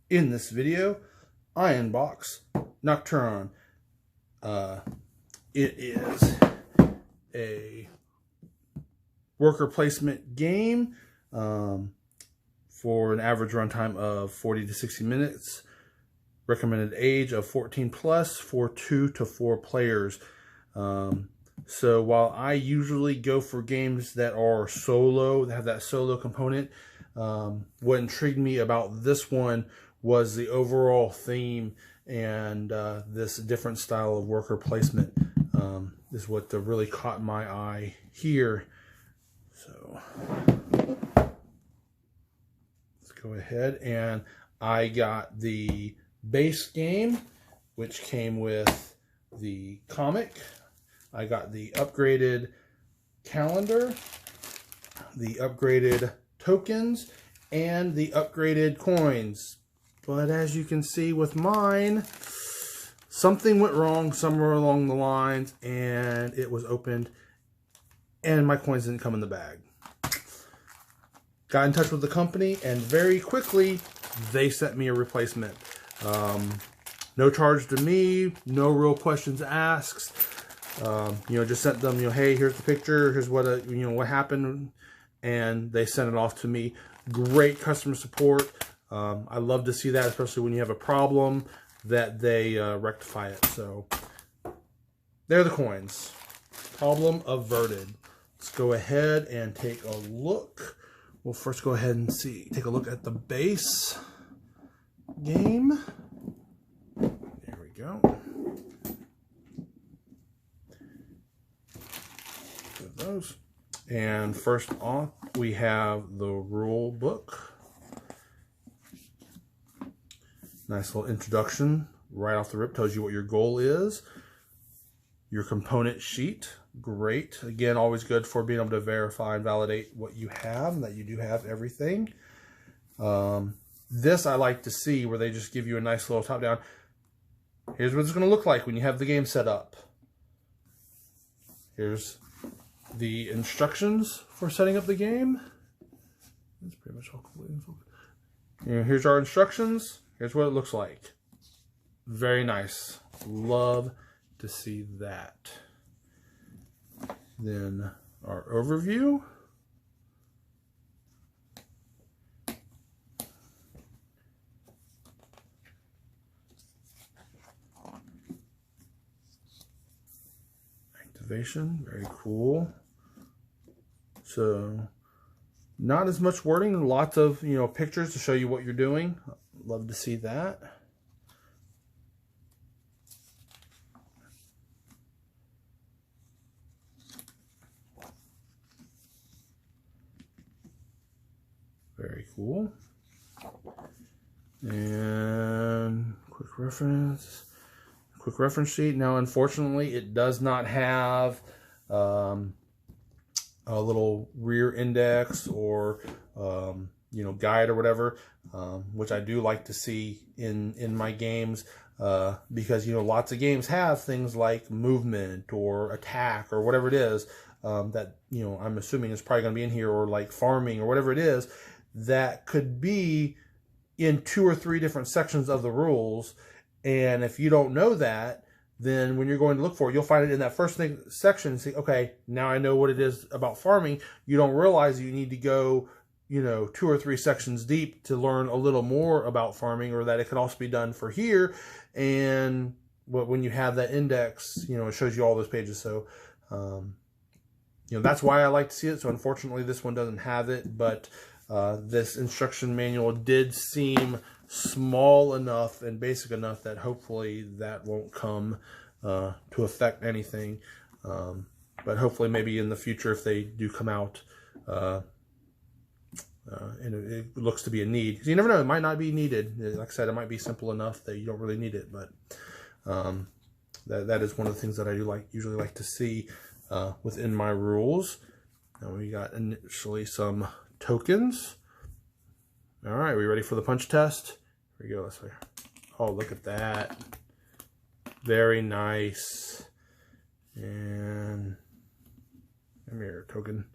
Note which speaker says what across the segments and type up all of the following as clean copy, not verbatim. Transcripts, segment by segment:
Speaker 1: In this video, I unbox Nocturion. It is a worker placement game for an average runtime of 40 to 60 minutes. Recommended age of 14 plus for 2 to 4 players. So while I usually go for games that are solo, that have that solo component, what intrigued me about this one was the overall theme and this different style of worker placement is what really caught my eye here. So let's go ahead, and I got the base game, which came with the comic. I got the upgraded calendar, the upgraded tokens, and the upgraded coins. But as you can see with mine, something went wrong somewhere along the lines, and it was opened, and my coins didn't come in the bag. Got in touch with the company, and very quickly, they sent me a replacement. No charge to me, no real questions asked. Just sent them, hey, here's the picture, here's what, what happened, and they sent it off to me. Great customer support. I love to see that, especially when you have a problem, that they rectify it. So, they're the coins. Problem averted. Let's go ahead and take a look. We'll first go ahead and take a look at the base game. There we go. Those. And first off, we have the rule book. Nice little introduction right off the rip, tells you what your goal is. Your component sheet, great. Again, always good for being able to verify and validate what you have, and that you do have everything. This I like to see, where they just give you a nice little top down. Here's what it's going to look like when you have the game set up. Here's the instructions for setting up the game. That's pretty much all complete. Here's our instructions. Here's what it looks like. Very nice. Love to see that. Then our overview. Activation, very cool. So, not as much wording, lots of pictures to show you what you're doing. Love to see that. Very cool. And quick reference sheet. Now, unfortunately, it does not have a little rear index or guide or whatever, which I do like to see in my games, because lots of games have things like movement or attack or whatever it is, that I'm assuming is probably going to be in here, or like farming or whatever it is, that could be in 2 or 3 different sections of the rules. And if you don't know that, then when you're going to look for it, you'll find it in that first section and say, okay, now I know what it is about farming. You don't realize you need to go 2 or 3 sections deep to learn a little more about farming, or that it could also be done for here. And when you have that index, it shows you all those pages. So, that's why I like to see it. So unfortunately, this one doesn't have it, but this instruction manual did seem small enough and basic enough that hopefully that won't come to affect anything. But hopefully maybe in the future, if they do come out, and it looks to be a need, because you never know, it might not be needed. Like I said, it might be simple enough that you don't really need it, but that is one of the things that I do usually like to see within my rules. And we got initially some tokens. All right, we ready for the punch test? Here we go. This way. Oh, look at that. Very nice. And come here, token.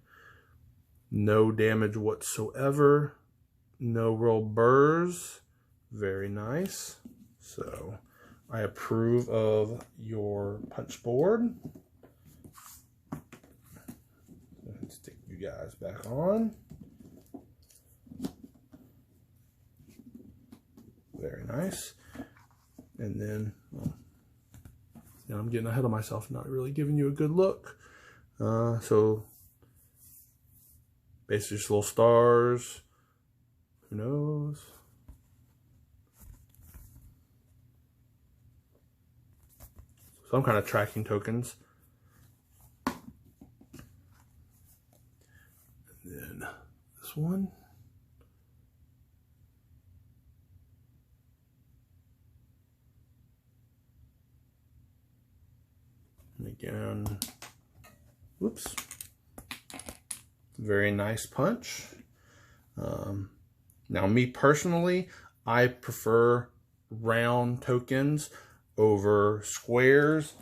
Speaker 1: No damage whatsoever. No real burrs. Very nice. So I approve of your punch board. Let's stick you guys back on. Very nice. And then, well, I'm getting ahead of myself, not really giving you a good look. So basically just little stars. Who knows? Some kind of tracking tokens. And then this one. And again, whoops. Very nice punch. Now me personally, I prefer round tokens over squares,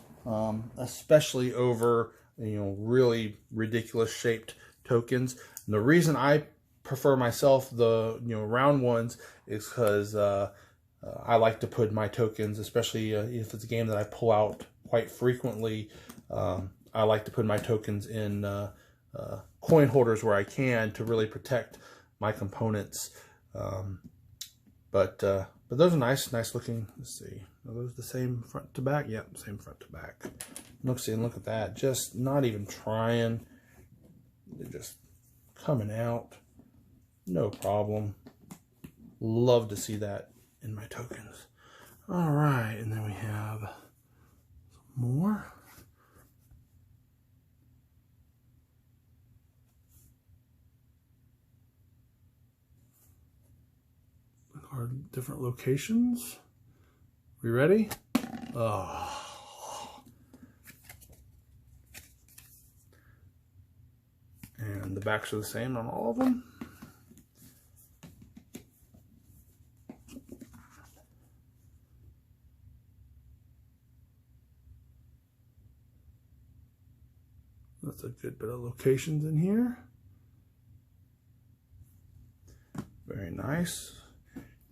Speaker 1: especially over, really ridiculous shaped tokens. And the reason I prefer myself the, round ones is because I like to put my tokens, especially if it's a game that I pull out quite frequently, I like to put my tokens in coin holders where I can to really protect my components. But those are nice looking. Let's see, are those the same front to back? Yep, same front to back. Look at that, just not even trying. They're just coming out, no problem. Love to see that in my tokens. All right, and then we have some more. Our different locations. We ready? Oh. And the backs are the same on all of them. That's a good bit of locations in here. Very nice.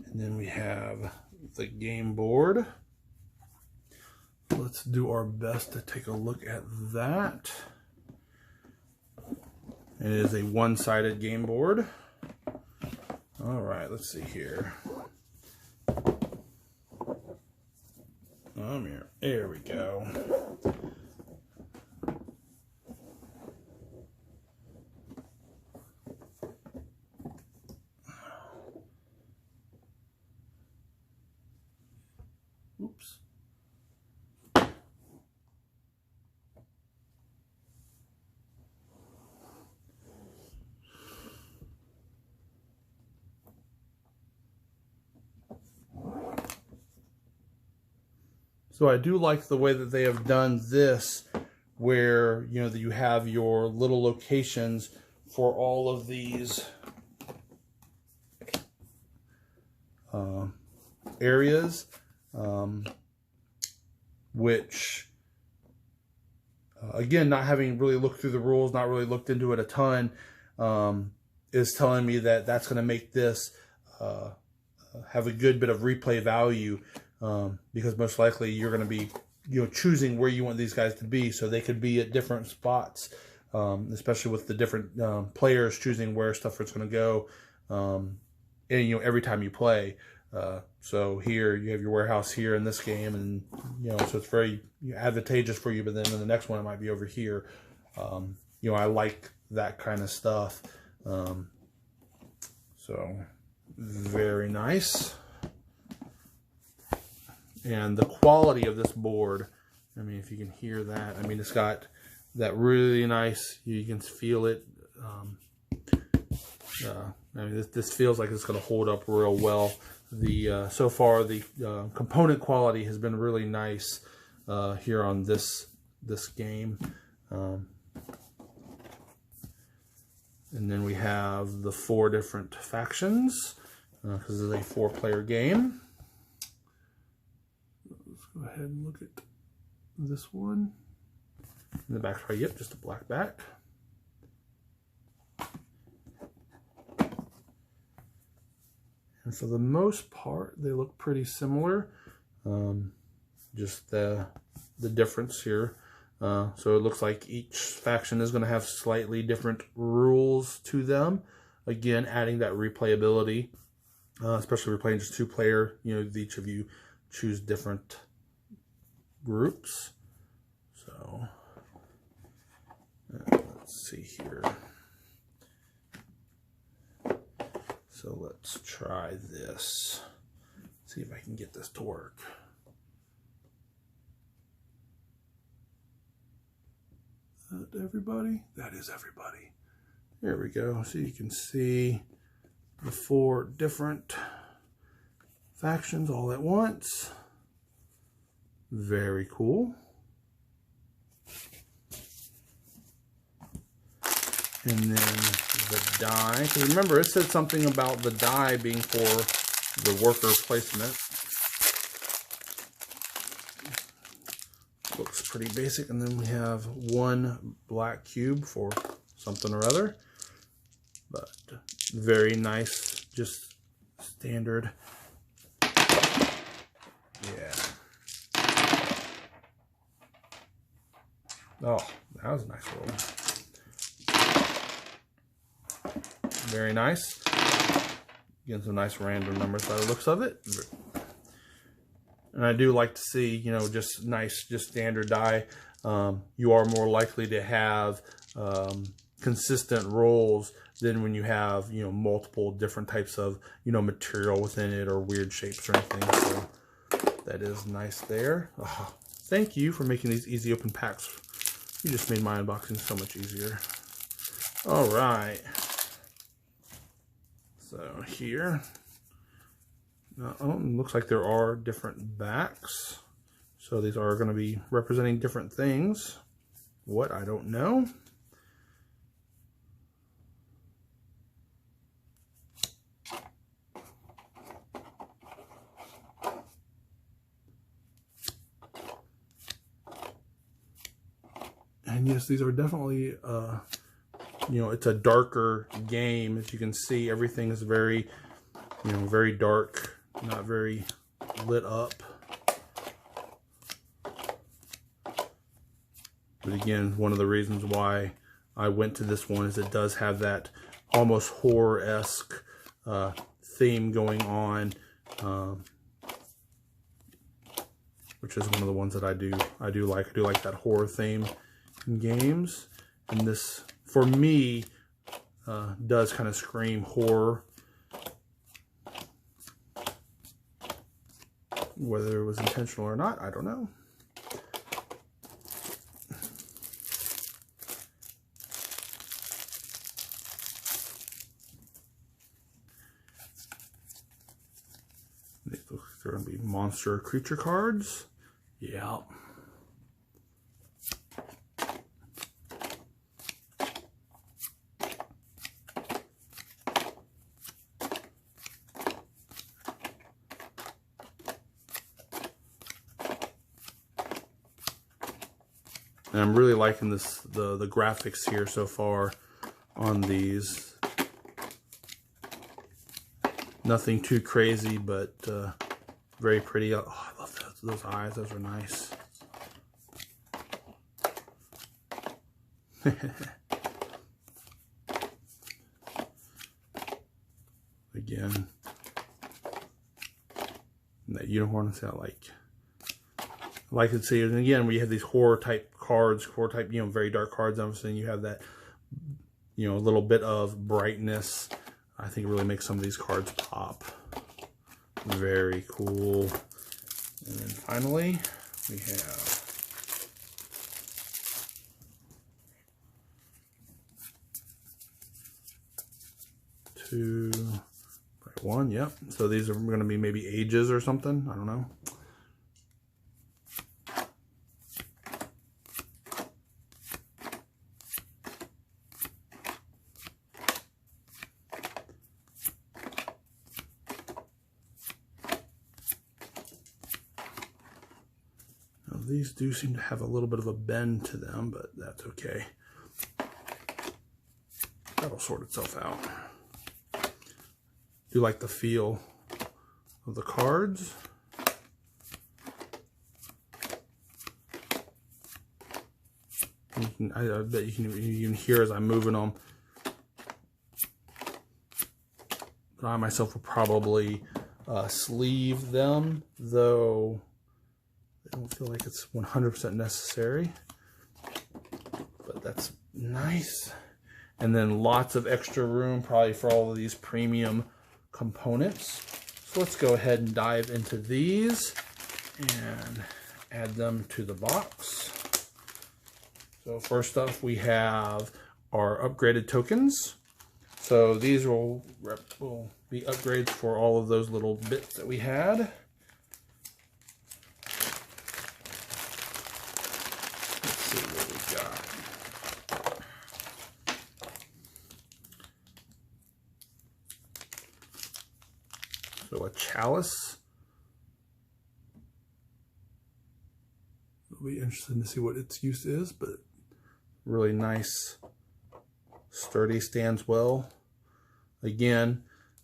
Speaker 1: And then we have the game board. Let's do our best to take a look at that. It is a one-sided game board. All right, let's see here. There we go. Oops. So I do like the way that they have done this, where that you have your little locations for all of these areas, which again, not having really looked through the rules, not really looked into it a ton, is telling me that that's going to make this have a good bit of replay value, because most likely you're going to be choosing where you want these guys to be, so they could be at different spots, especially with the different players choosing where stuff is going to go, and every time you play. So here you have your warehouse here in this game, and so it's very advantageous for you. But then in the next one, it might be over here. I like that kind of stuff. So very nice. And the quality of this board, I mean, if you can hear that, I mean, it's got that really nice, you can feel it. I mean, this feels like it's going to hold up real well. So far, the component quality has been really nice here on this game. And then we have the 4 different factions, because it's a 4-player game. Let's go ahead and look at this one. In the back's right, yep, just a black back. And for the most part, they look pretty similar. Just the difference here. So it looks like each faction is going to have slightly different rules to them. Again, adding that replayability, especially if we're playing just 2-player. You know, each of you choose different groups. So let's see here. So let's try this. See if I can get this to work. Everybody? That is everybody. There we go. So you can see the 4 different factions all at once. Very cool. And then the die. So remember, it said something about the die being for the worker placement. Looks pretty basic. And then we have 1 black cube for something or other. But very nice, just standard. Yeah. Oh, that was a nice roll. Very nice. Getting some nice random numbers by the looks of it. And I do like to see, you know, just nice, just standard die. You are more likely to have consistent rolls than when you have, you know, multiple different types of, you know, material within it or weird shapes or anything. So that is nice there. Oh, thank you for making these easy open packs. You just made my unboxing so much easier. All right. So here, looks like there are different backs. So these are going to be representing different things. What, I don't know. And yes, these are definitely, you know, it's a darker game. As you can see, everything is very, you know, very dark, not very lit up. But again, one of the reasons why I went to this one is it does have that almost horror-esque theme going on, which is one of the ones that I do like. I do like that horror theme in games, and this, for me, does kind of scream horror. Whether it was intentional or not, I don't know. These look like they're going to be monster creature cards. Yeah. And I'm really liking this, the graphics here so far on these. Nothing too crazy, but very pretty. Oh, I love those eyes. Those are nice. Again, that unicorn, I like to see it. And again, when you have these horror type cards, you know, very dark cards, obviously, and you have that, you know, a little bit of brightness. I think it really makes some of these cards pop. Very cool. And then finally, we have two by one. Yep. So these are going to be maybe ages or something. I don't know. These do seem to have a little bit of a bend to them, but that's okay. That'll sort itself out. Do like the feel of the cards. I bet you can hear as I'm moving them. But I myself will probably sleeve them, though I don't feel like it's 100% necessary. But that's nice. And then lots of extra room probably for all of these premium components. So let's go ahead and dive into these and add them to the box. So first off, we have our upgraded tokens. So these will be upgrades for all of those little bits that we had. Let's see what we got. So a chalice. It'll be interesting to see what its use is, but really nice, sturdy, stands well. Again,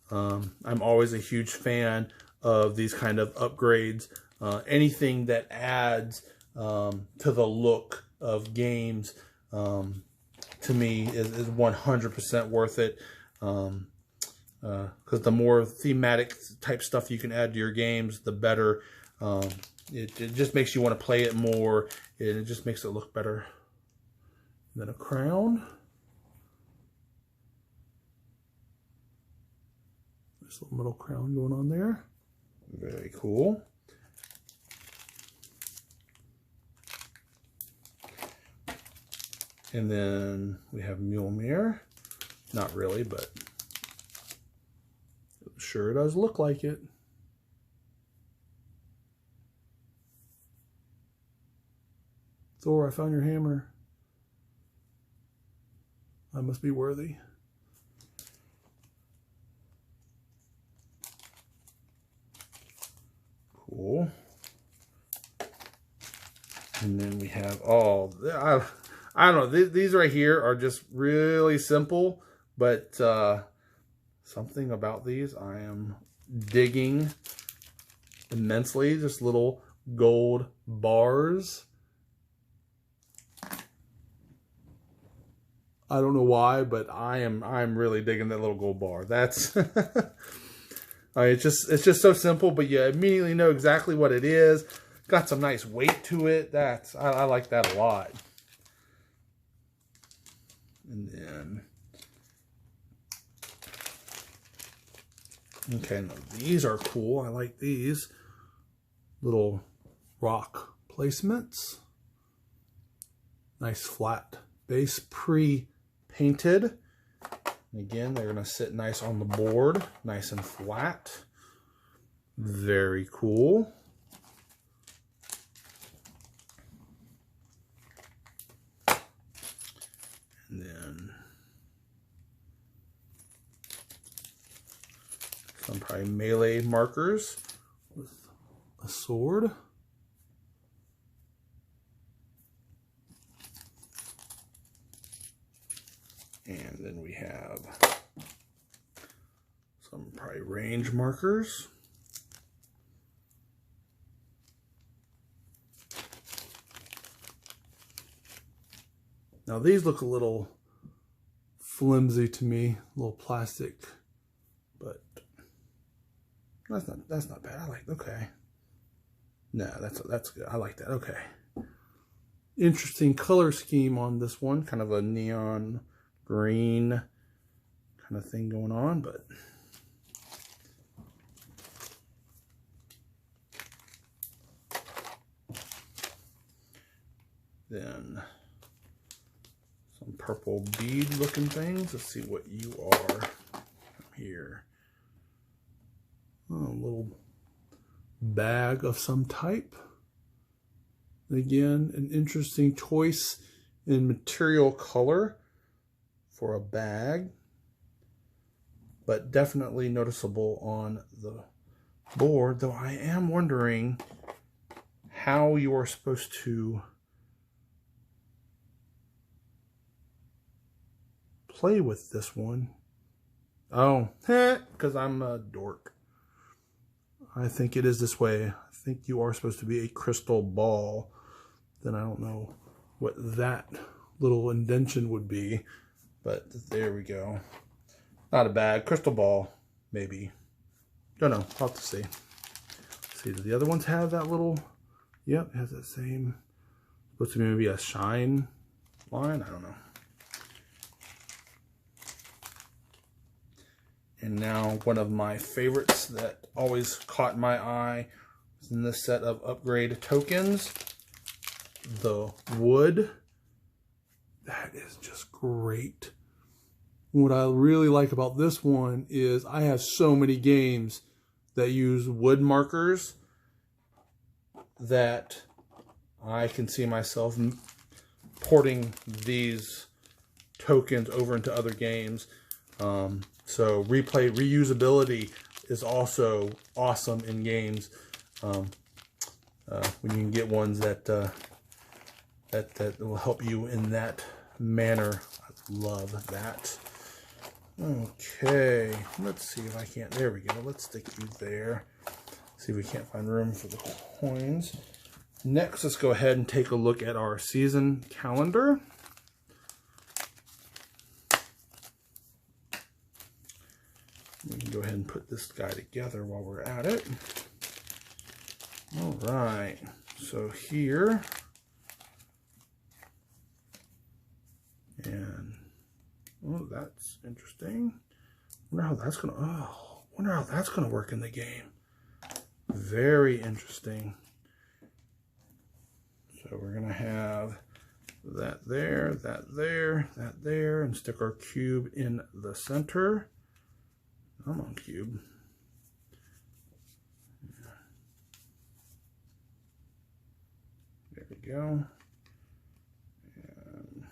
Speaker 1: I'm always a huge fan of these kind of upgrades. Anything that adds to the look of games, to me, is 100% worth it. Because the more thematic type stuff you can add to your games, the better. It just makes you want to play it more, and it just makes it look better. And then a crown. There's a little middle crown going on there. Very cool. And then we have Mjolnir. Not really, but it sure does look like it. Thor, I found your hammer. I must be worthy. Cool. And then we have I don't know. These right here are just really simple, but something about these I am digging immensely. Just little gold bars. I don't know why, but I'm really digging that little gold bar. That's it's just so simple, but you immediately know exactly what it is. Got some nice weight to it. I like that a lot. And then okay, now these are cool. I like these little rock placements. Nice flat base, pre-painted. And again, they're going to sit nice on the board, nice and flat. Very cool. And then some probably melee markers with a sword. And then we have some probably range markers. Now these look a little flimsy to me, a little plastic, but that's not bad. I like, okay. No, that's good. I like that. Okay. Interesting color scheme on this one, kind of a neon green kind of thing going on, but then some purple bead looking things. Let's see what you are here. Oh, a little bag of some type. Again, an interesting choice in material color for a bag, but definitely noticeable on the board, though I am wondering how you are supposed to play with this one. Oh, because I'm a dork. I think it is this way. I think you are supposed to be a crystal ball. Then I don't know what that little indentation would be, but there we go. Not a bad crystal ball, maybe. Don't know. I'll have to see. See, do the other ones have that little? Yep, it has that same. Supposed to be maybe a shine line. I don't know. And now one of my favorites that always caught my eye is in this set of upgrade tokens. The wood. That is just great. What I really like about this one is I have so many games that use wood markers that I can see myself porting these tokens over into other games. So reusability is also awesome in games when you can get ones that that will help you in that manner. I love that. Okay, let's see if I can't. There we go. Let's stick you there. See if we can't find room for the coins. Next, let's go ahead and take a look at our season calendar. We can go ahead and put this guy together while we're at it. All right, so here, and oh, that's interesting. Wonder how that's gonna work in the game. Very interesting. So we're gonna have that there, that there, that there, and stick our cube in the center. Come on, cube. There we go. And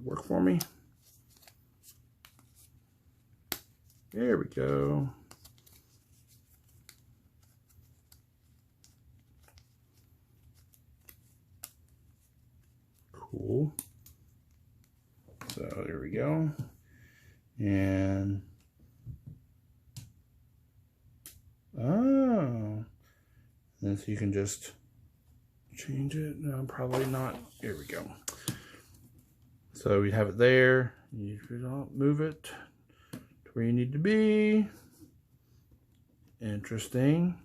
Speaker 1: work for me. There we go. Cool. So there we go. And oh, and so you can just change it. No, probably not. Here we go. So we have it there. You move it to where you need to be. Interesting.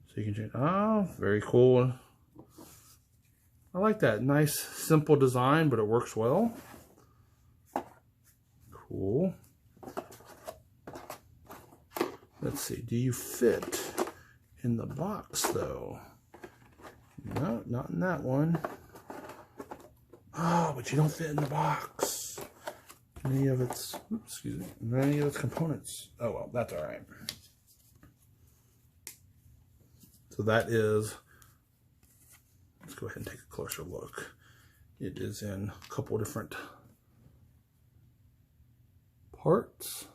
Speaker 1: So you can change. Oh, very cool. I like that. Nice, simple design, but it works well. Cool. Let's see. Do you fit in the box, though? No, not in that one. Oh, but you don't fit in the box. Any of its, excuse me, any of its components. Oh, well, that's all right. So that is, let's go ahead and take a closer look. It is in a couple different parts.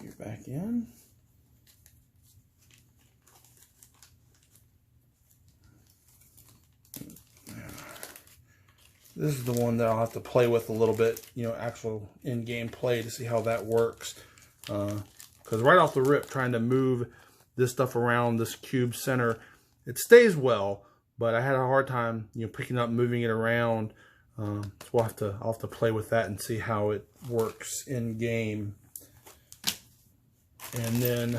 Speaker 1: Get back in. This is the one that I'll have to play with a little bit, you know, actual in-game play to see how that works. Because right off the rip, trying to move this stuff around this cube center, it stays well, but I had a hard time, you know, picking up, moving it around. So I'll have to play with that and see how it works in game. And then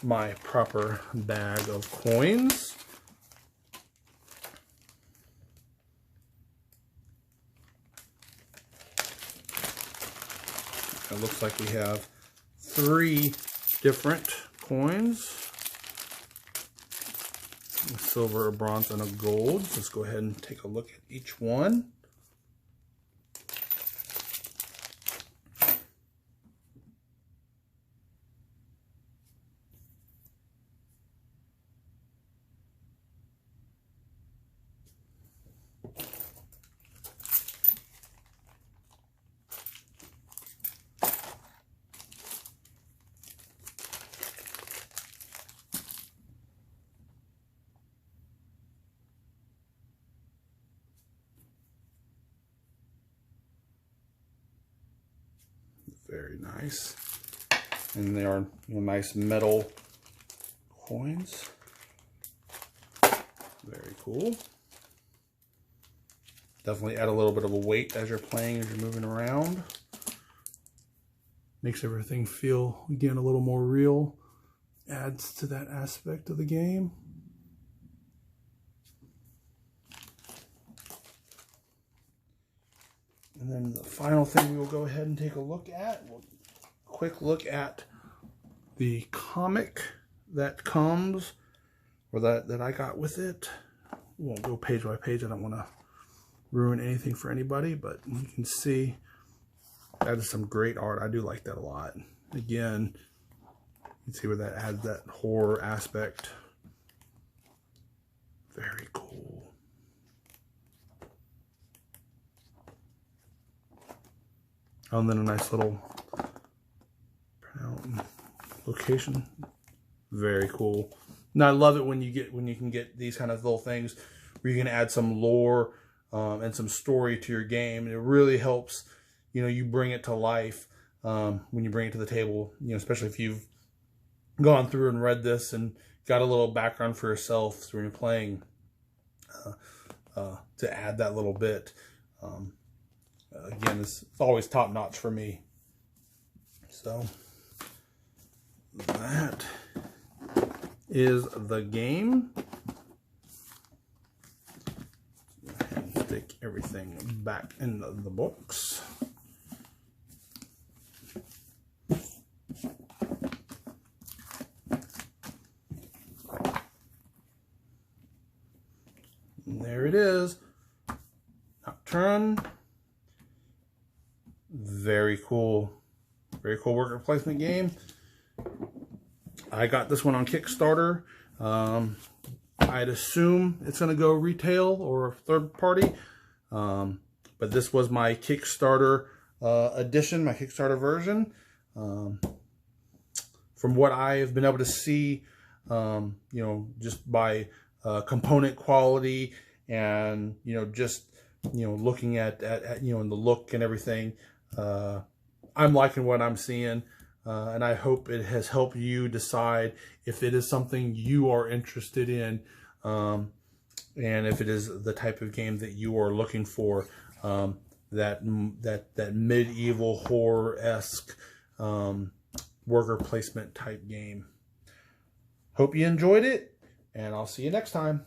Speaker 1: my proper bag of coins. It looks like we have 3 different coins. A silver, a bronze, and a gold. Let's go ahead and take a look at each one. Very nice. And they are nice metal coins. Very cool. Definitely add a little bit of a weight as you're playing, as you're moving around. Makes everything feel, again, a little more real. Adds to that aspect of the game. And then the final thing we will go ahead and take a look at, quick look at the comic that comes, or that I got with it. We won't go page by page. I don't want to ruin anything for anybody, but you can see that is some great art. I do like that a lot. Again, you can see where that adds that horror aspect. Very cool. And then a nice little location. Very cool. And I love it when you can get these kind of little things where you can add some lore and some story to your game. And it really helps, you bring it to life when you bring it to the table, especially if you've gone through and read this and got a little background for yourself so when you're playing, to add that little bit. Again, it's always top notch for me. So that is the game. Go ahead and stick everything back in the box. And there it is. Nocturion. Very cool worker placement game. I got this one on Kickstarter. I'd assume it's going to go retail or third party, but this was my Kickstarter edition, my Kickstarter version. From what I have been able to see, just by component quality and just looking at in the look and everything. I'm liking what I'm seeing, and I hope it has helped you decide if it is something you are interested in, and if it is the type of game that you are looking for, that medieval horror-esque worker placement type game. Hope you enjoyed it, and I'll see you next time.